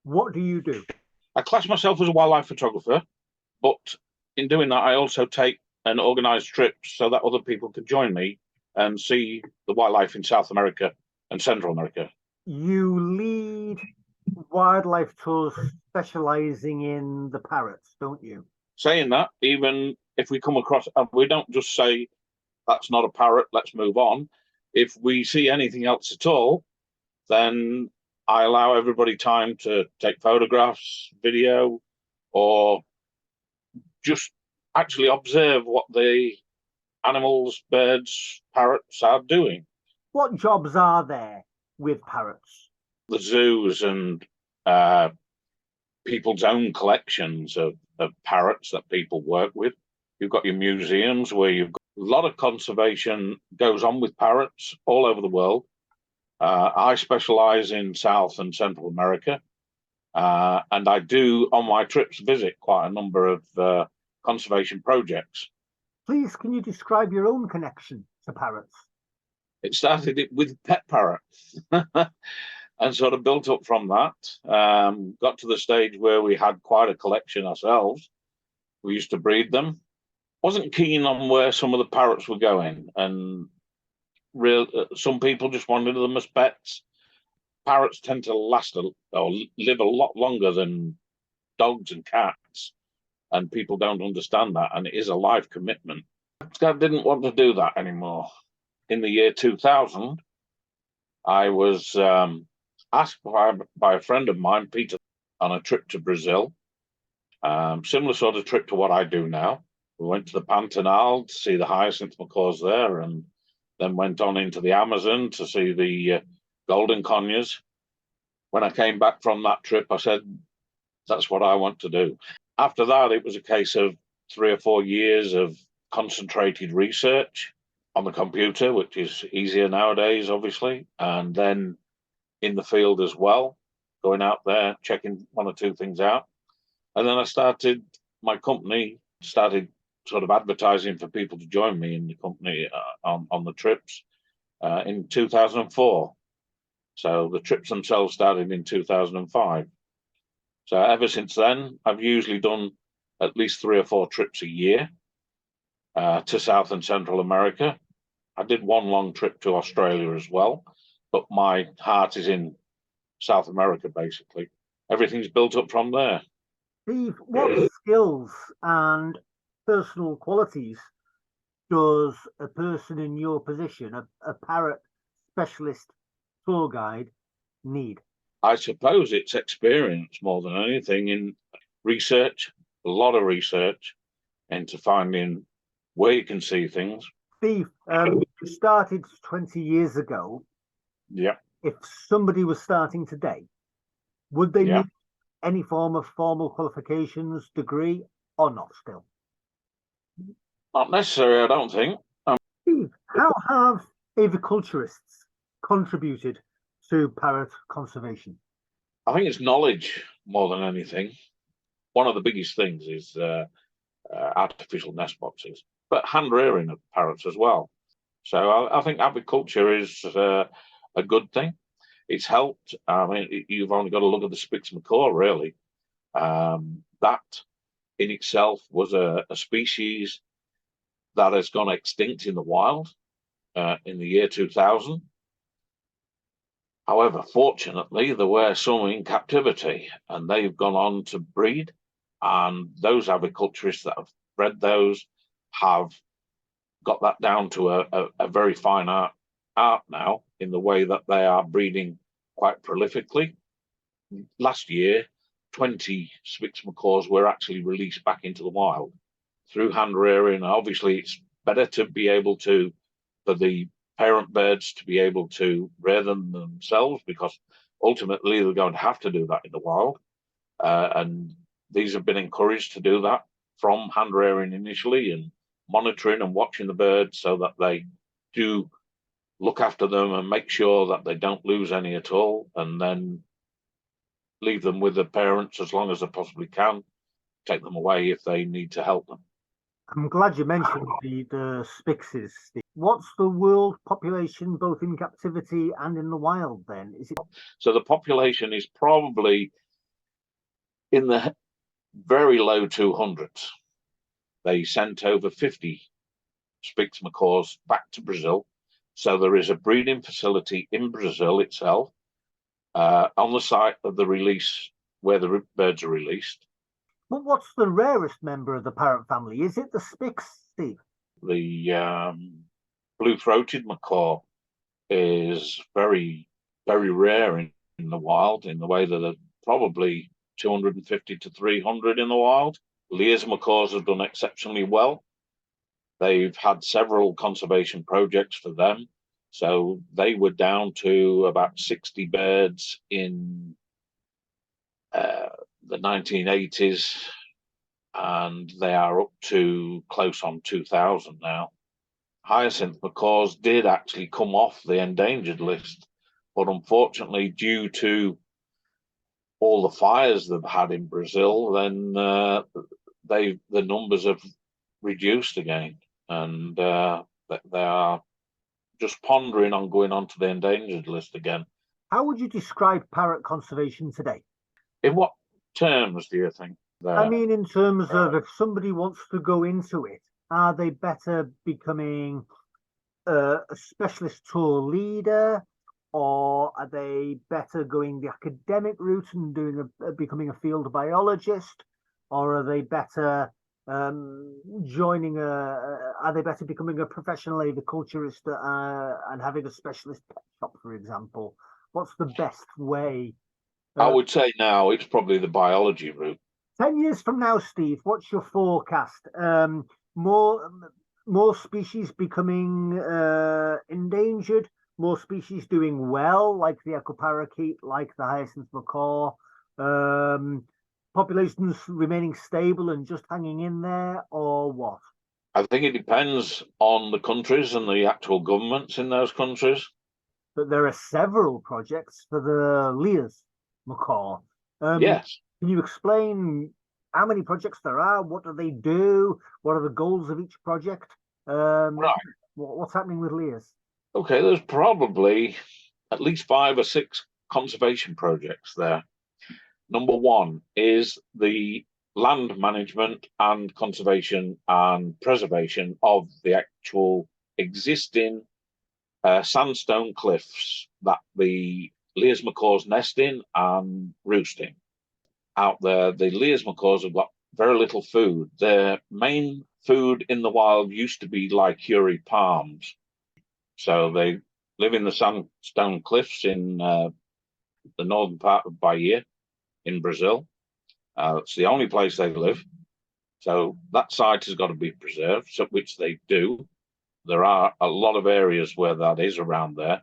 What do you do? I class myself as a wildlife photographer, but in doing that, I also take and organise trips so that other people can join me and see the wildlife in South America and Central America. You lead wildlife tours specializing in the parrots, don't you? Saying that, even if we come across, we don't just say, that's not a parrot, let's move on. If we see anything else at all, then I allow everybody time to take photographs, video, or just actually observe what the animals, birds, parrots are doing. What jobs are there with parrots? The zoos and people's own collections of parrots that people work with. You've got your museums where you've got a lot of conservation goes on with parrots all over the world. I specialize in South and Central America, and I do on my trips visit quite a number of conservation projects. Please, can you describe your own connection to parrots? It started with pet parrots and sort of built up from that. Got to the stage where we had quite a collection ourselves. We used to breed them. Wasn't keen on where some of the parrots were going, and some people just wanted them as pets. Parrots tend to last or live a lot longer than dogs and cats, and people don't understand that, and it is a life commitment. I didn't want to do that anymore. In the year 2000, I was asked by a friend of mine, Peter, on a trip to Brazil. Similar sort of trip to what I do now. We went to the Pantanal to see the Hyacinth Macaws there, and then went on into the Amazon to see the golden conures. When I came back from that trip, I said, that's what I want to do. After that, it was a case of 3 or 4 years of concentrated research on the computer, which is easier nowadays, obviously, and then in the field as well, going out there, checking 1 or 2 things out. And then I started my company, started sort of advertising for people to join me in the company on the trips in 2004. So the trips themselves started in 2005. So ever since then, I've usually done at least 3 or 4 trips a year to South and Central America. I did 1 long trip to Australia as well, but my heart is in South America, basically. Everything's built up from there. Steve, what skills and personal qualities does a person in your position, a parrot specialist tour guide, need? I suppose it's experience more than anything in research, a lot of research into finding where you can see things. Steve, you started 20 years ago. Yeah. If somebody was starting today, would they need any form of formal qualifications, degree, or not still? Not necessary, I don't think. Steve, how have aviculturists contributed to parrot conservation? I think it's knowledge more than anything. One of the biggest things is artificial nest boxes, but hand rearing of parrots as well. So I think aviculture is a good thing. It's helped. I mean, you've only got to look at the Spix macaw, really. That in itself was a species that has gone extinct in the wild in the year 2000. However, fortunately, there were some in captivity, and they've gone on to breed. And those aviculturists that have bred those have got that down to a very fine art now, in the way that they are breeding quite prolifically. Last year, 20 Spix macaws were actually released back into the wild through hand rearing. Obviously, it's better to be able to, for the parent birds to be able to rear them themselves, because ultimately they're going to have to do that in the wild. And these have been encouraged to do that from hand rearing initially, and monitoring and watching the birds so that they do look after them and make sure that they don't lose any at all, and then leave them with the parents as long as they possibly can, take them away if they need to help them. I'm glad you mentioned the Spixes. What's the world population, both in captivity and in the wild, then? Is it? So the population is probably in the very low 200s. They sent over 50 Spix macaws back to Brazil. So there is a breeding facility in Brazil itself, on the site of the release where the birds are released. But what's the rarest member of the parrot family? Is it the Spix, Steve? The blue-throated macaw is very, very rare in the wild, in the way that there are probably 250 to 300 in the wild. Lear's macaws have done exceptionally well. They've had several conservation projects for them. So they were down to about 60 birds in the 1980s, and they are up to close on 2,000 now. Hyacinth macaws did actually come off the endangered list, but unfortunately, due to all the fires they've had in Brazil, then the numbers have reduced again, and they are just pondering on going onto the endangered list again. How would you describe parrot conservation today? In what terms do you think? I mean, in terms of if somebody wants to go into it, are they better becoming a specialist tour leader, or are they better going the academic route and becoming a field biologist, or are they better joining are they better becoming a professional aviculturist and having a specialist pet shop, for example? What's the best way? I would say now it's probably the biology route. 10 years from now, Steve, what's your forecast? More species becoming endangered, more species doing well, like the echo parakeet, like the hyacinth macaw, populations remaining stable and just hanging in there, or what? I think it depends on the countries and the actual governments in those countries. But there are several projects for the Lear's macaw. Yes. Can you explain how many projects there are? What do they do? What are the goals of each project? Right. What's happening with Lear's? Okay, there's probably at least 5 or 6 conservation projects there. Number one is the land management and conservation and preservation of the actual existing sandstone cliffs that the Lear's macaws nest in and roost in. Out there, the Lear's macaws have got very little food. Their main food in the wild used to be lychuri palms. So they live in the sandstone cliffs in the northern part of Bahia in Brazil. It's the only place they live. So that site has got to be preserved, which they do. There are a lot of areas where that is around there.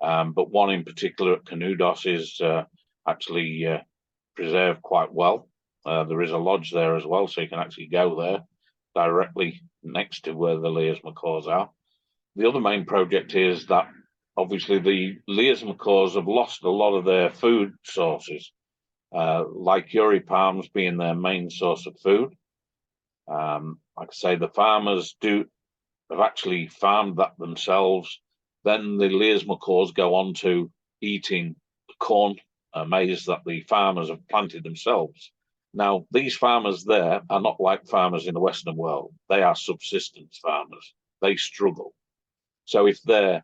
But one in particular at Canudos is actually preserved quite well. There is a lodge there as well, so you can actually go there directly next to where the Lear's macaws are. The other main project is that obviously the Lear's macaws have lost a lot of their food sources, lychuri palms being their main source of food. Like I say, the farmers have actually farmed that themselves. Then the Lear's macaws go on to eating the corn, maize that the farmers have planted themselves. Now, these farmers there are not like farmers in the Western world. They are subsistence farmers. They struggle. So if they're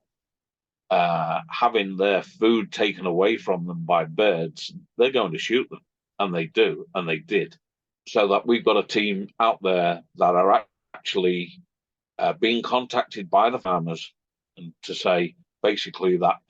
having their food taken away from them by birds, they're going to shoot them. And they do, and they did. So that we've got a team out there that are actually being contacted by the farmers and to say basically that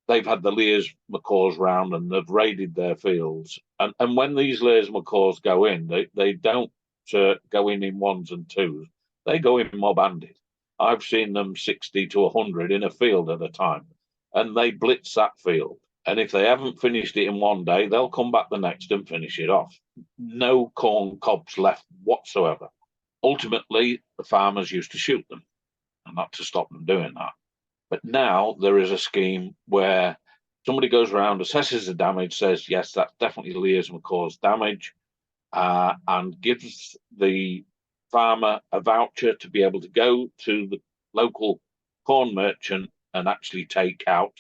they've had the Lear's macaws round and they've raided their fields. And when these Lear's macaws go in, they don't go in ones and twos. They go in mob-handed. I've seen them 60 to 100 in a field at a time, and they blitz that field. And if they haven't finished it in one day, they'll come back the next and finish it off. No corn cobs left whatsoever. Ultimately, the farmers used to shoot them, and not to stop them doing that. But now there is a scheme where somebody goes around, assesses the damage, says, yes, that's definitely Lear's macaw's damage, and gives the farmer a voucher to be able to go to the local corn merchant and actually take out,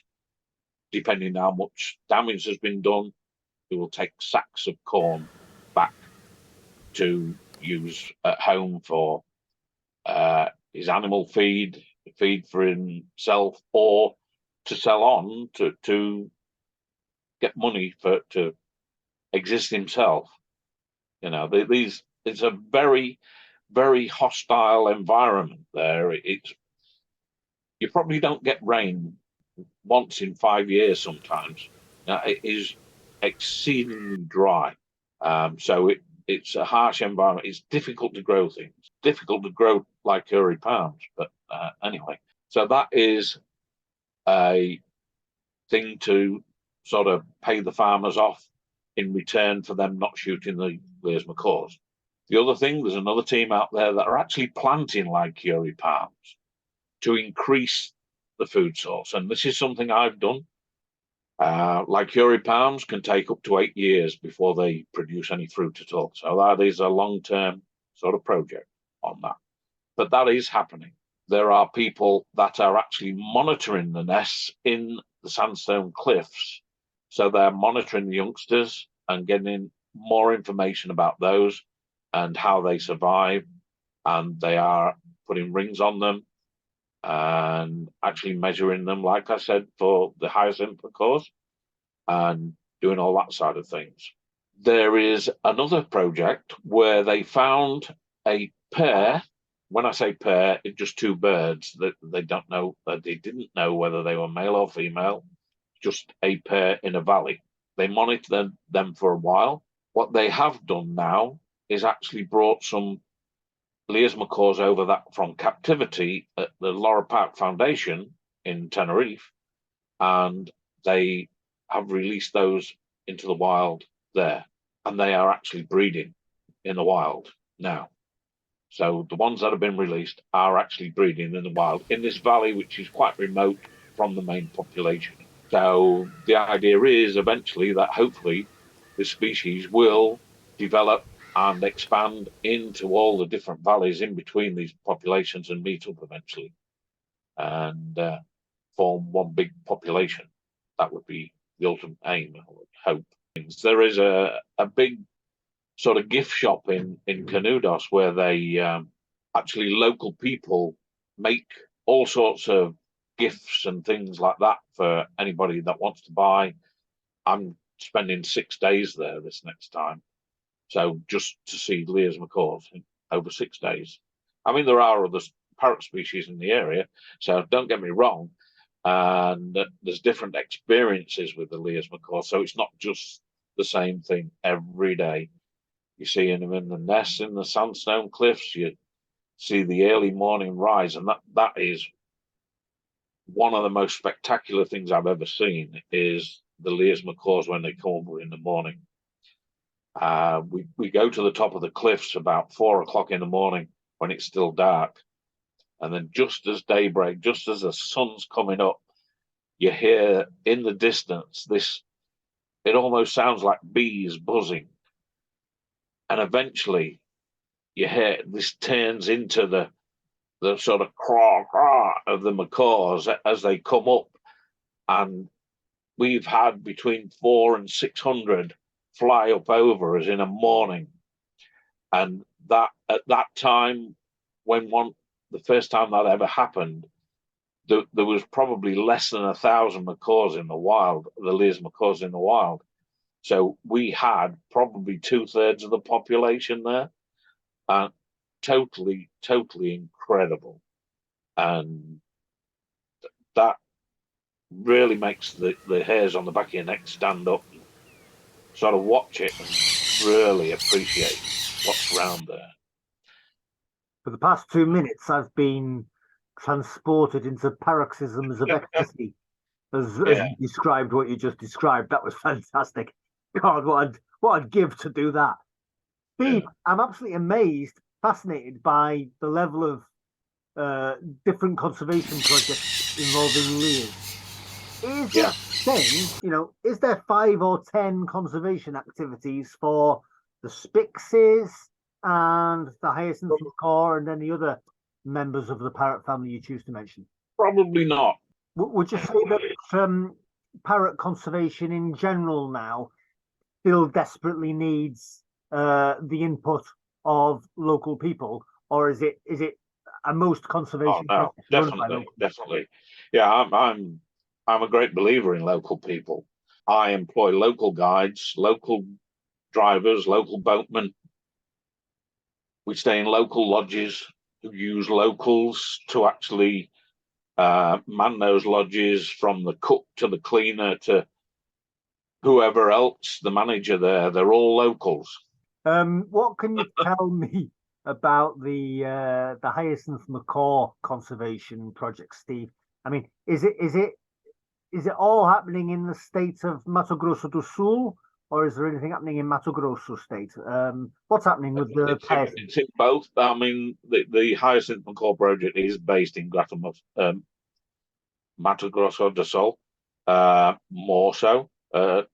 depending on how much damage has been done, he will take sacks of corn to use at home for his animal feed for himself, or to sell on to get money to exist himself. You know, it's a very, very hostile environment there. You probably don't get rain once in 5 years sometimes. It is exceedingly dry. So it's a harsh environment. It's difficult to grow things, difficult to grow like curry palms. But anyway, so that is a thing to sort of pay the farmers off in return for them not shooting the Lear's macaws. The other thing, there's another team out there that are actually planting like curry palms to increase the food source. And this is something I've done. Like curry palms can take up to 8 years before they produce any fruit at all. So that is a long-term sort of project on that. But that is happening. There are people that are actually monitoring the nests in the sandstone cliffs. So they're monitoring the youngsters and getting more information about those and how they survive. And they are putting rings on them and actually measuring them, like I said, for the Hyacinth Macaws, and doing all that side of things. There is another project where they found a pair. When I say pair, it's just two birds that they didn't know whether they were male or female, just a pair in a valley. They monitored them for a while. What they have done now is actually brought some Lear's macaws over that from captivity at the Laura Park Foundation in Tenerife, and they have released those into the wild there, and they are actually breeding in the wild now. So the ones that have been released are actually breeding in the wild in this valley, which is quite remote from the main population. So the idea is eventually that hopefully the species will develop and expand into all the different valleys in between these populations and meet up eventually and form one big population. That would be the ultimate aim, I would hope. There is a big sort of gift shop in Canudos where they actually local people make all sorts of gifts and things like that for anybody that wants to buy. I'm spending 6 days there this next time. So just to see Lear's macaws over 6 days. I mean, there are other parrot species in the area, so don't get me wrong. And there's different experiences with the Lear's macaw, so it's not just the same thing every day. You see them in the nests in the sandstone cliffs. You see the early morning rise, and that is one of the most spectacular things I've ever seen. Is the Lear's macaws when they come over in the morning. We go to the top of the cliffs about 4 o'clock in the morning when it's still dark, and then just as daybreak, just as the sun's coming up, you hear in the distance this. It almost sounds like bees buzzing, and eventually you hear this turns into the sort of craw craw of the macaws as they come up, and we've had between 400 and 600 fly up over us in a morning. And that at that time, the first time that ever happened, there was probably less than 1,000 macaws in the wild, the Lear's macaws in the wild. So we had probably 2/3 of the population there, and totally incredible. And that really makes the hairs on the back of your neck stand up and sort of watch it and really appreciate what's around there. For the past 2 minutes, I've been transported into paroxysms of ecstasy as you described what you just described. That was fantastic. God, what I'd give to do that. Steve, I'm absolutely amazed, fascinated by the level of different conservation projects involving Lear's. Is there 5 or 10 conservation activities for the Spixes and the Hyacinth Macaw and any other members of the parrot family you choose to mention? Probably not. Would you say that parrot conservation in general now still desperately needs the input of local people, or is it a most conservation project run by local? Definitely. Yeah, I'm a great believer in local people. I employ local guides, local drivers, local boatmen. We stay in local lodges who use locals to actually man those lodges, from the cook to the cleaner to whoever else, the manager there. They're all locals. What can you tell me about the Hyacinth Macaw conservation project, Steve? I mean, is it all happening in the state of Mato Grosso do Sul, or is there anything happening in Mato Grosso state? What's happening with the it's in both. I mean, the Hyacinth Macaw project is based in Mato Grosso do Sul, more so at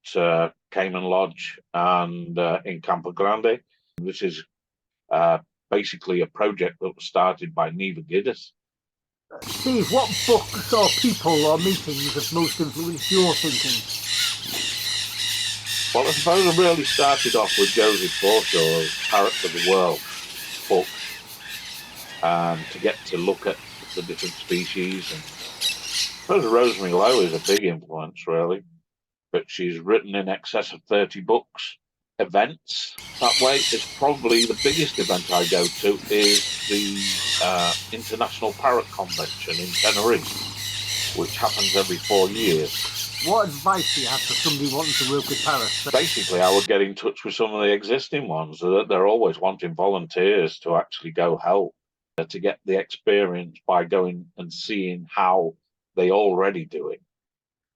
Cayman Lodge and in Campo Grande. This is basically a project that was started by Neva Giddis. Steve, what books or people or meetings have most influenced your thinking? Well, I suppose I really started off with Joseph Forshaw's Parrots of the World book, and to get to look at the different species. And I suppose Rosemary Lowe is a big influence, really, but she's written in excess of 30 books. Events that way is probably the biggest event I go to is the International Parrot Convention in Tenerife, which happens every 4 years. What advice do you have for somebody wanting to work with parrots? Basically, I would get in touch with some of the existing ones. They're always wanting volunteers to actually go help, to get the experience by going and seeing how they already do it.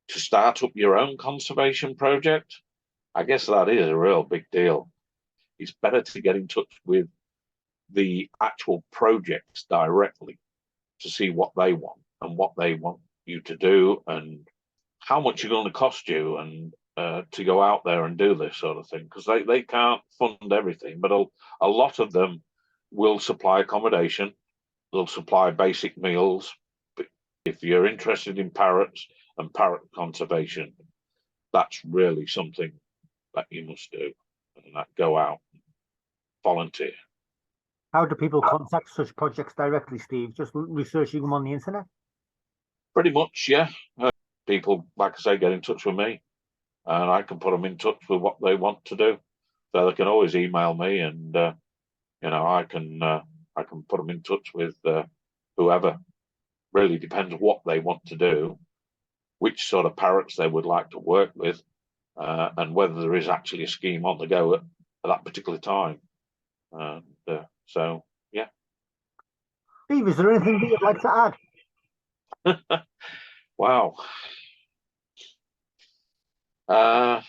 To start up your own conservation project, I guess that is a real big deal. It's better to get in touch with the actual projects directly to see what they want and what they want you to do and how much it's going to cost you, and to go out there and do this sort of thing, because they can't fund everything, but a lot of them will supply accommodation, they'll supply basic meals. But if you're interested in parrots and parrot conservation, that's really something that you must do, and that go out and volunteer. How do people contact such projects directly, Steve? Just researching them on the internet? Pretty much, yeah. People, like I say, get in touch with me, and I can put them in touch with what they want to do. So they can always email me, and I can put them in touch with whoever. Really depends what they want to do, which sort of parrots they would like to work with, and whether there is actually a scheme on the go at that particular time. And so, yeah. Steve, is there anything that you'd like to add? Wow. I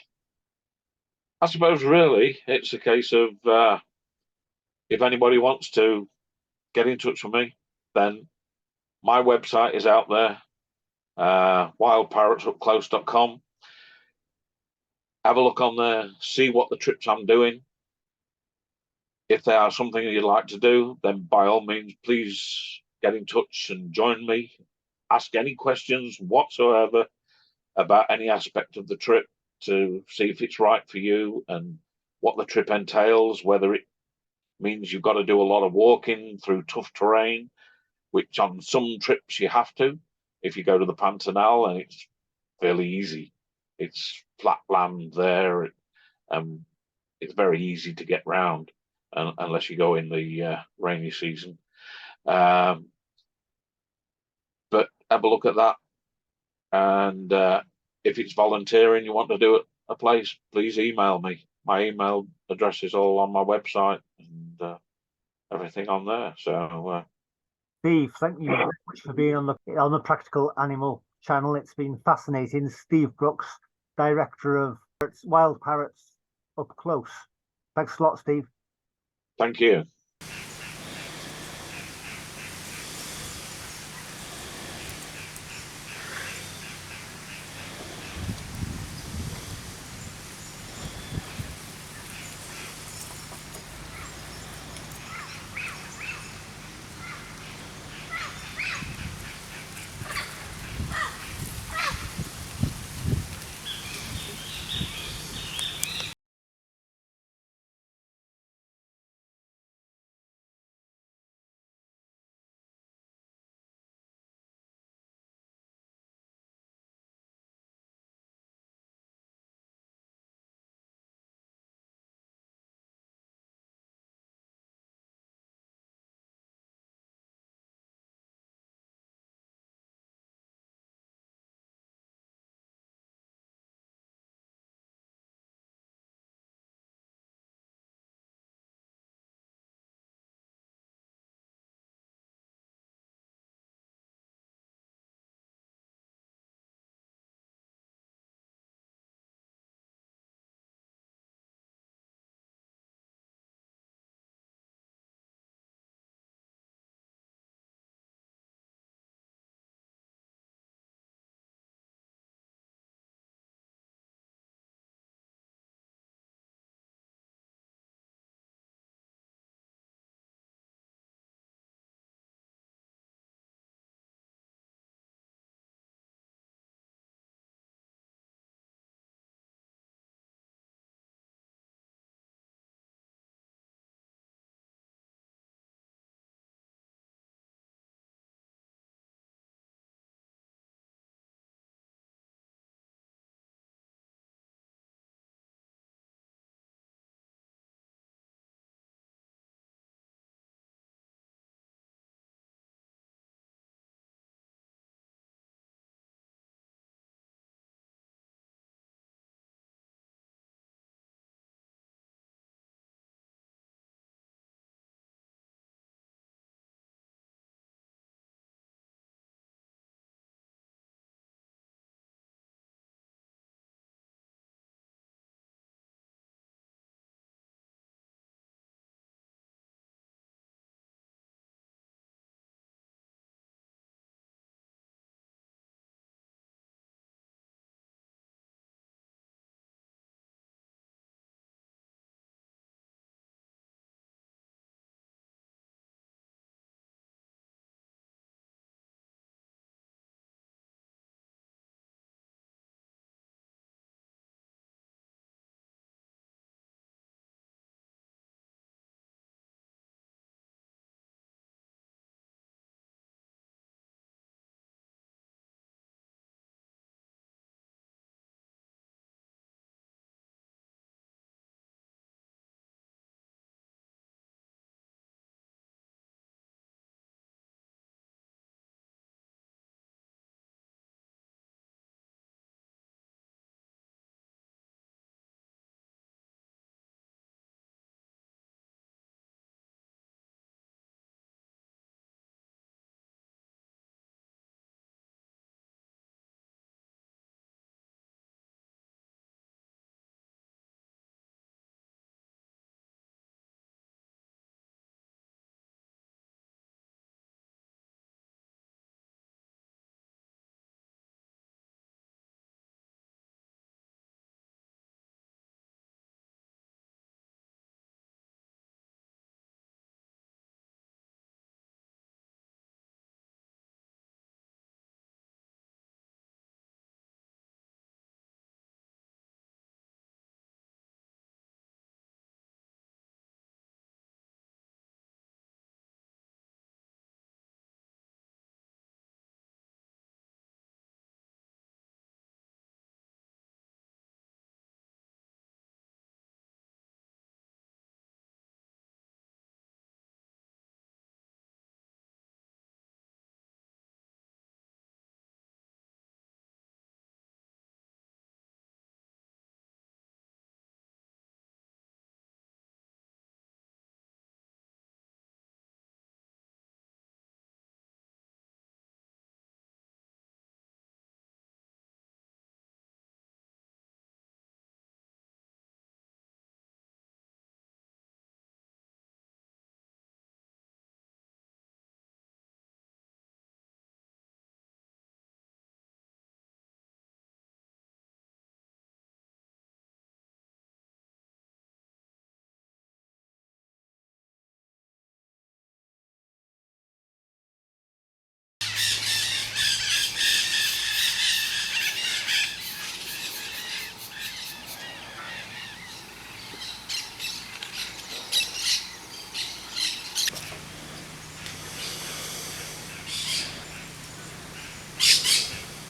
suppose really it's a case of if anybody wants to get in touch with me, then my website is out there, wildparrotsupclose.com. Have a look on there, see what the trips I'm doing. If there are something you'd like to do, then by all means, please get in touch and join me. Ask any questions whatsoever about any aspect of the trip to see if it's right for you and what the trip entails, whether it means you've got to do a lot of walking through tough terrain, which on some trips you have to. If you go to the Pantanal, and it's fairly easy. It's flat land there, and it's very easy to get round, unless you go in the rainy season. But have a look at that, and if it's volunteering you want to do at a place, please email me. My email address is all on my website, and everything on there. So Steve, thank you very much for being on the Practical Animal channel. It's been fascinating. Steve Brookes, director of Wild Parrots Up Close. Thanks a lot, Steve. Thank you.